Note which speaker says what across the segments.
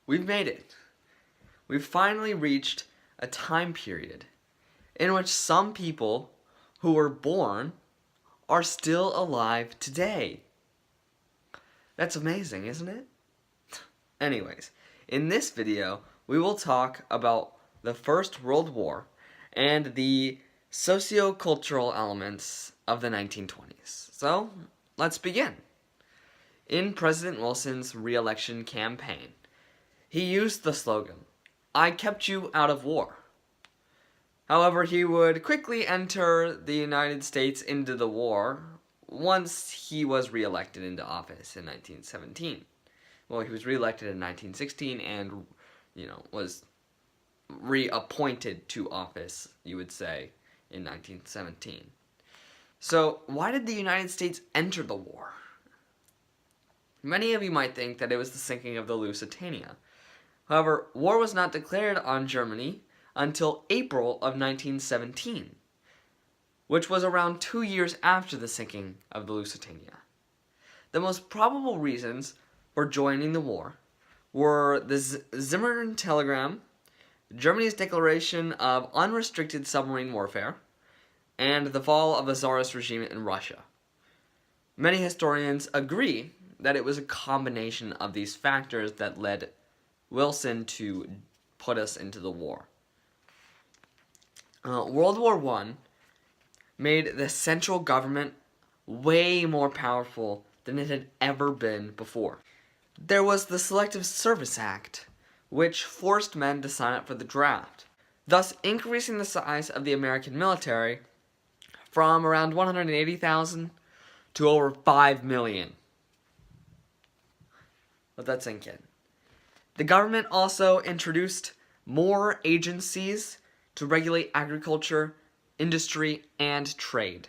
Speaker 1: We've made it. We've finally reached a time period in which some people who were born are still alive today. That's amazing, isn't it? Anyways, in this video, we will talk about the First World War and the socio-cultural elements of the 1920s. So, let's begin. In President Wilson's re-election campaign, he used the slogan, "I kept you out of war." However, he would quickly enter the United States into the war once he was re-elected into office in 1917. Well, he was re-elected in 1916 and, was reappointed to office, you would say, in 1917. So, why did the United States enter the war? Many of you might think that it was the sinking of the Lusitania. However, war was not declared on Germany until April of 1917, which was around 2 years after the sinking of the Lusitania. The most probable reasons for joining the war were the Zimmern Telegram, Germany's declaration of unrestricted submarine warfare, and the fall of the Tsarist regime in Russia. Many historians agree that it was a combination of these factors that led Wilson to put us into the war. World War I made the central government way more powerful than it had ever been before. There was the Selective Service Act, which forced men to sign up for the draft, thus increasing the size of the American military from around 180,000 to over 5 million. Let that sink in. The government also introduced more agencies to regulate agriculture, industry, and trade.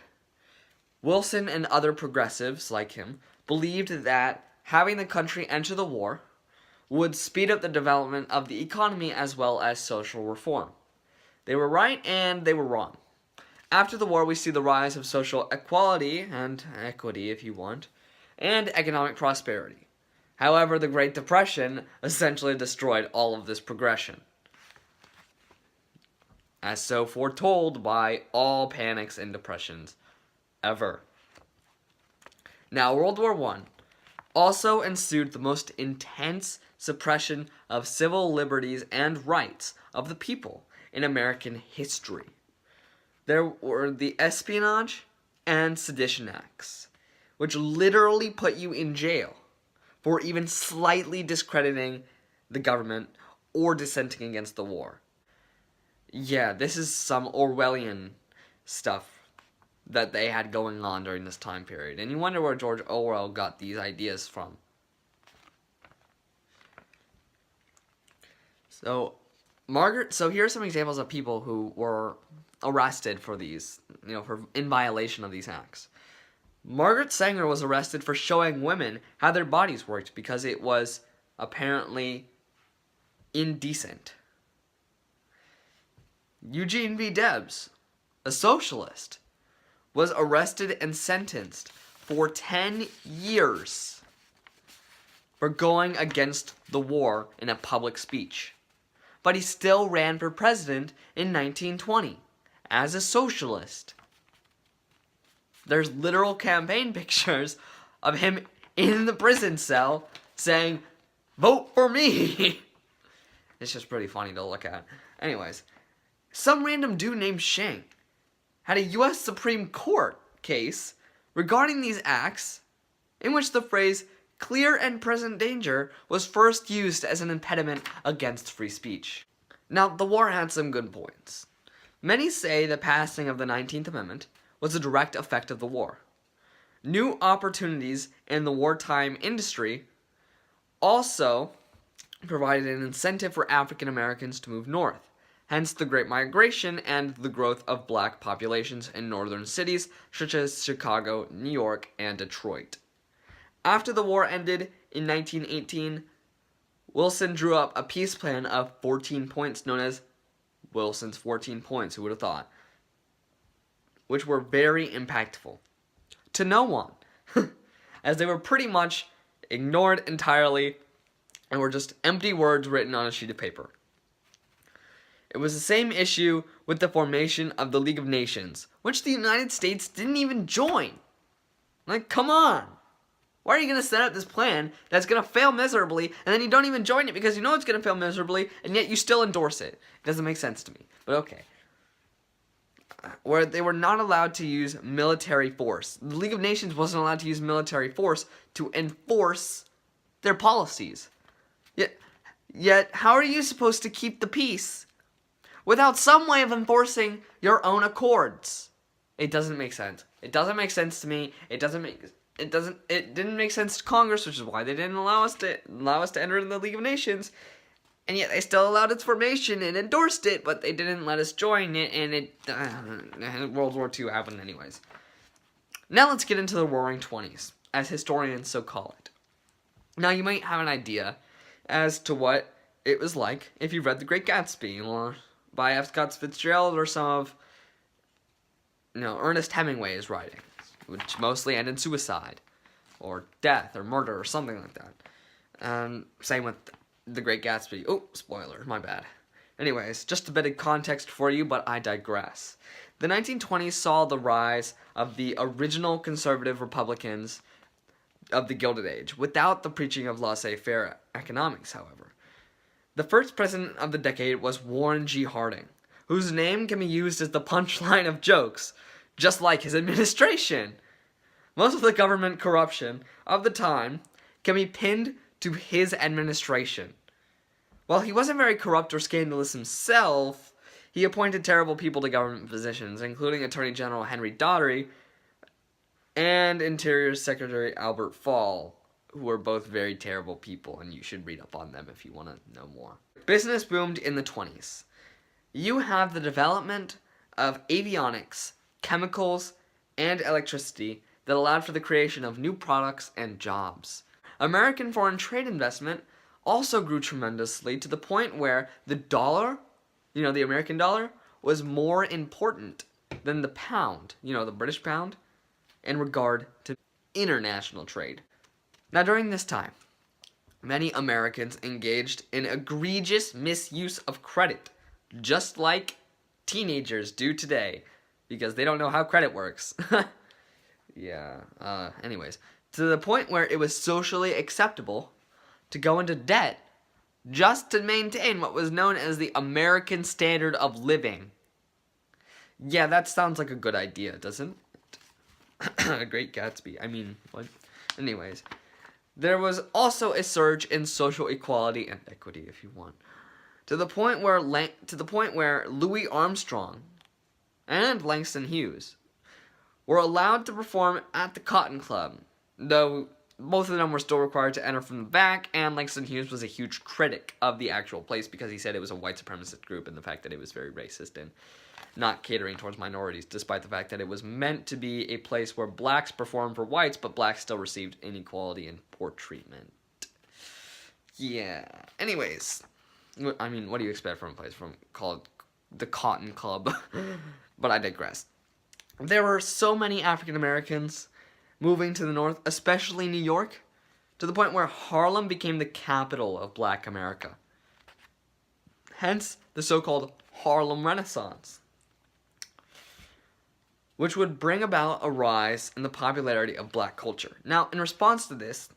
Speaker 1: Wilson and other progressives like him believed that having the country enter the war would speed up the development of the economy as well as social reform. They were right and they were wrong. After the war, we see the rise of social equality, and equity if you want, and economic prosperity. However, the Great Depression essentially destroyed all of this progression, as so foretold by all panics and depressions ever. Now, World War I also ensued the most intense suppression of civil liberties and rights of the people in American history. There were the Espionage and Sedition Acts, which literally put you in jail for even slightly discrediting the government or dissenting against the war. Yeah, this is some Orwellian stuff that they had going on during this time period. And you wonder where George Orwell got these ideas from. So here are some examples of people who were arrested for these, in violation of these acts. Margaret Sanger was arrested for showing women how their bodies worked because it was apparently indecent. Eugene V. Debs, a socialist, was arrested and sentenced for 10 years for going against the war in a public speech. But he still ran for president in 1920 as a socialist. There's literal campaign pictures of him in the prison cell saying, "Vote for me." It's just pretty funny to look at. Anyways, some random dude named Shank had a U.S. Supreme Court case regarding these acts in which the phrase "clear and present danger" was first used as an impediment against free speech. Now, the war had some good points. Many say the passing of the 19th Amendment was a direct effect of the war. New opportunities in the wartime industry also provided an incentive for African Americans to move north, hence the Great Migration and the growth of black populations in northern cities such as Chicago, New York, and Detroit. After the war ended in 1918, Wilson drew up a peace plan of 14 points known as Wilson's 14 points, who would have thought, which were very impactful to no one, as they were pretty much ignored entirely and were just empty words written on a sheet of paper. It was the same issue with the formation of the League of Nations, which the United States didn't even join. Like, come on! Why are you going to set up this plan that's going to fail miserably, and then you don't even join it because you know it's going to fail miserably, and yet you still endorse it? It doesn't make sense to me, but okay. Where they were not allowed to use military force. The League of Nations wasn't allowed to use military force to enforce their policies. Yet, how are you supposed to keep the peace without some way of enforcing your own accords? It doesn't make sense. It doesn't make sense to me. It didn't make sense to Congress, which is why they didn't allow us to enter in the League of Nations. And yet they still allowed its formation and endorsed it, but they didn't let us join it, and World War II happened anyways. Now let's get into the Roaring Twenties, as historians so call it. Now you might have an idea as to what it was like if you read The Great Gatsby, or by F. Scott Fitzgerald, or some of Ernest Hemingway's writings, which mostly end in suicide, or death, or murder, or something like that. Same with The Great Gatsby. Oh, spoiler, my bad. Anyways, just a bit of context for you, but I digress. The 1920s saw the rise of the original conservative Republicans of the Gilded Age, without the preaching of laissez-faire economics, however. The first president of the decade was Warren G. Harding, whose name can be used as the punchline of jokes, just like his administration. Most of the government corruption of the time can be pinned to his administration. While he wasn't very corrupt or scandalous himself, he appointed terrible people to government positions, including Attorney General Henry Daugherty and Interior Secretary Albert Fall, who were both very terrible people, and you should read up on them if you want to know more. Business boomed in the 20s. You have the development of avionics, chemicals, and electricity that allowed for the creation of new products and jobs. American foreign trade investment also grew tremendously to the point where the dollar, the American dollar, was more important than the pound, the British pound, in regard to international trade. Now, during this time, many Americans engaged in egregious misuse of credit, just like teenagers do today, because they don't know how credit works. Anyways, to the point where it was socially acceptable to go into debt just to maintain what was known as the American standard of living. Yeah, that sounds like a good idea, doesn't it? A Great Gatsby. I mean, what? Anyways, there was also a surge in social equality and equity, if you want, to the point where Louis Armstrong and Langston Hughes were allowed to perform at the Cotton Club, though both of them were still required to enter from the back, and Langston Hughes was a huge critic of the actual place because he said it was a white supremacist group and the fact that it was very racist and not catering towards minorities, despite the fact that it was meant to be a place where blacks performed for whites, but blacks still received inequality and poor treatment. Yeah. Anyways, I mean, what do you expect from a place called the Cotton Club? But I digress. There were so many African Americans moving to the north, especially New York, to the point where Harlem became the capital of Black America. Hence, the so-called Harlem Renaissance, which would bring about a rise in the popularity of black culture. Now, in response to this,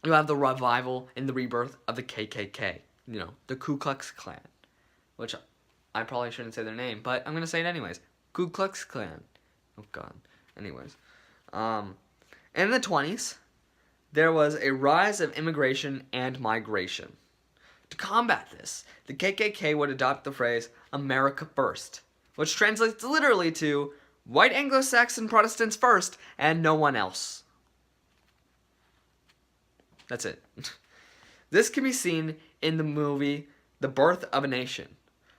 Speaker 1: you have the revival and the rebirth of the KKK, the Ku Klux Klan, which I probably shouldn't say their name, but I'm going to say it anyways. Ku Klux Klan. Oh, God. Anyways. In the 20s, there was a rise of immigration and migration. To combat this, the KKK would adopt the phrase, America First, which translates literally to, white Anglo-Saxon Protestants first, and no one else. That's it. This can be seen in the movie The Birth of a Nation,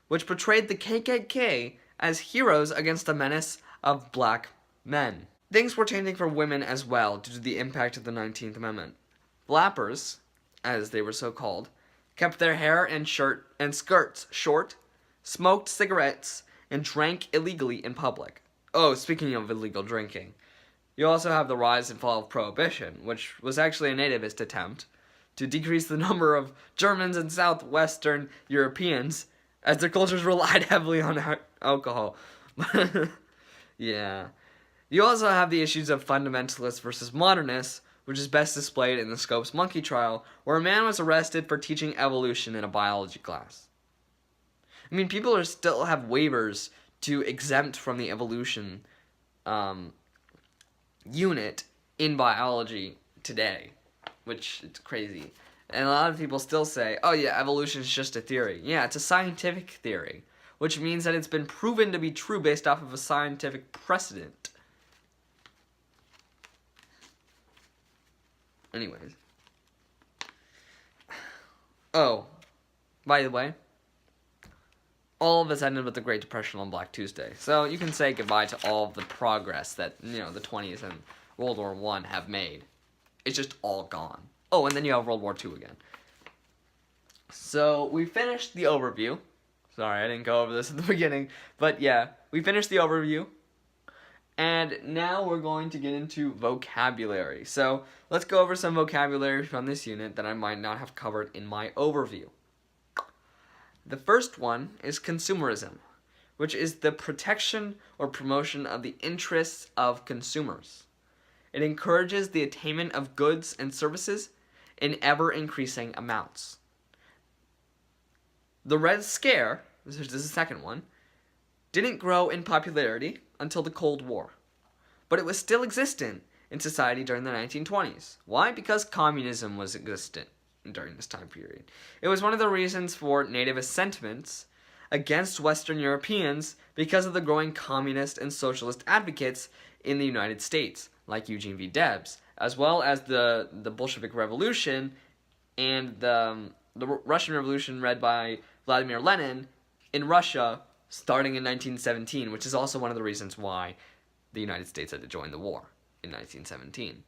Speaker 1: which portrayed the KKK as heroes against the menace of black men. Things were changing for women as well due to the impact of the 19th Amendment. Flappers, as they were so called, kept their hair and skirts short, smoked cigarettes, and drank illegally in public. Oh, speaking of illegal drinking, you also have the rise and fall of Prohibition, which was actually a nativist attempt to decrease the number of Germans and Southwestern Europeans, as their cultures relied heavily on alcohol. Yeah. You also have the issues of fundamentalists versus modernists, which is best displayed in the Scopes monkey trial, where a man was arrested for teaching evolution in a biology class. I mean, people still have waivers to exempt from the evolution unit in biology today, which is crazy. And a lot of people still say, oh yeah, evolution is just a theory. Yeah, it's a scientific theory, which means that it's been proven to be true based off of a scientific precedent. Anyways. Oh, by the way, all of this ended with the Great Depression on Black Tuesday. So you can say goodbye to all of the progress that, the 20s and World War I have made. It's just all gone. Oh, and then you have World War II again. So we finished the overview. Sorry, I didn't go over this at the beginning. But yeah, we finished the overview. And now we're going to get into vocabulary. So let's go over some vocabulary from this unit that I might not have covered in my overview. The first one is consumerism, which is the protection or promotion of the interests of consumers. It encourages the attainment of goods and services in ever-increasing amounts. The Red Scare, this is the second one, didn't grow in popularity until the Cold War, but it was still existent in society during the 1920s. Why? Because communism was existent during this time period. It was one of the reasons for nativist sentiments against Western Europeans because of the growing communist and socialist advocates in the United States, like Eugene V. Debs, as well as the Bolshevik Revolution and the Russian Revolution led by Vladimir Lenin in Russia starting in 1917, which is also one of the reasons why the United States had to join the war in 1917.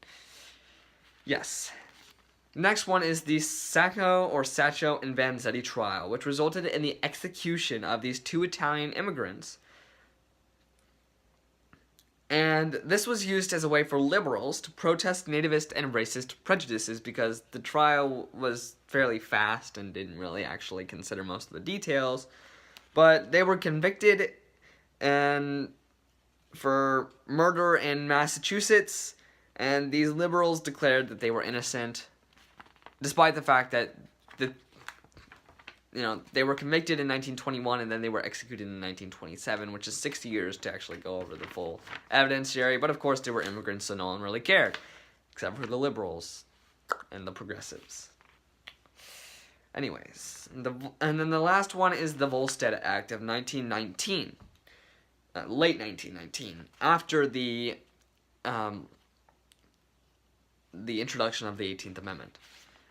Speaker 1: Yes. Next one is the Sacco or Satchel and Vanzetti trial, which resulted in the execution of these two Italian immigrants. And this was used as a way for liberals to protest nativist and racist prejudices because the trial was fairly fast and didn't really actually consider most of the details. But they were convicted and for murder in Massachusetts, and these liberals declared that they were innocent, despite the fact that they were convicted in 1921 and then they were executed in 1927, which is 60 years to actually go over the full evidentiary. But of course, they were immigrants, so no one really cared, except for the liberals and the progressives. Anyways, and then the last one is the Volstead Act of 1919, late 1919, after the introduction of the 18th Amendment.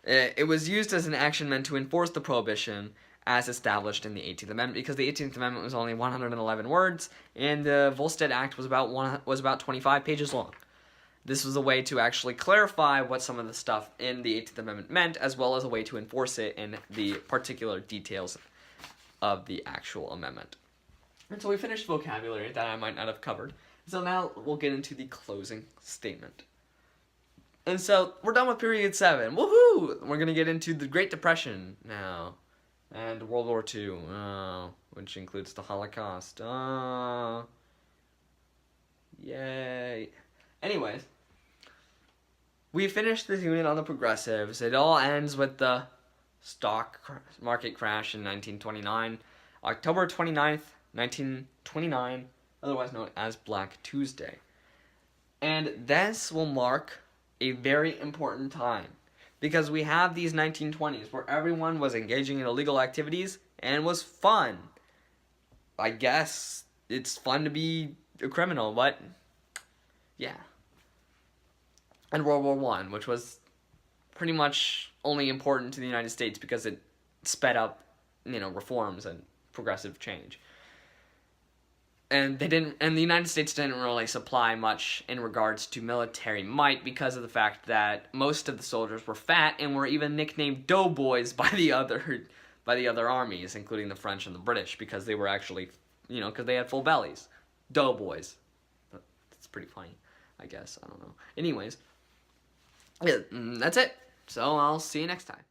Speaker 1: It was used as an action meant to enforce the Prohibition as established in the 18th Amendment, because the 18th Amendment was only 111 words, and the Volstead Act was about 25 pages long. This was a way to actually clarify what some of the stuff in the 18th Amendment meant, as well as a way to enforce it in the particular details of the actual amendment. And so we finished vocabulary that I might not have covered. So now we'll get into the closing statement. And so we're done with period 7. Woohoo! We're going to get into the Great Depression now. And World War II, which includes the Holocaust. Yay. Anyways, we finished this unit on the progressives. It all ends with the stock market crash in 1929. October 29th, 1929, otherwise known as Black Tuesday. And this will mark a very important time, because we have these 1920s where everyone was engaging in illegal activities and was fun. I guess it's fun to be a criminal, but yeah. And World War I, which was pretty much only important to the United States because it sped up, reforms and progressive change. And the United States didn't really supply much in regards to military might because of the fact that most of the soldiers were fat and were even nicknamed doughboys by the other armies, including the French and the British, because they were actually, because they had full bellies. Doughboys. That's pretty funny, I guess. I don't know. Anyways, yeah, that's it. So I'll see you next time.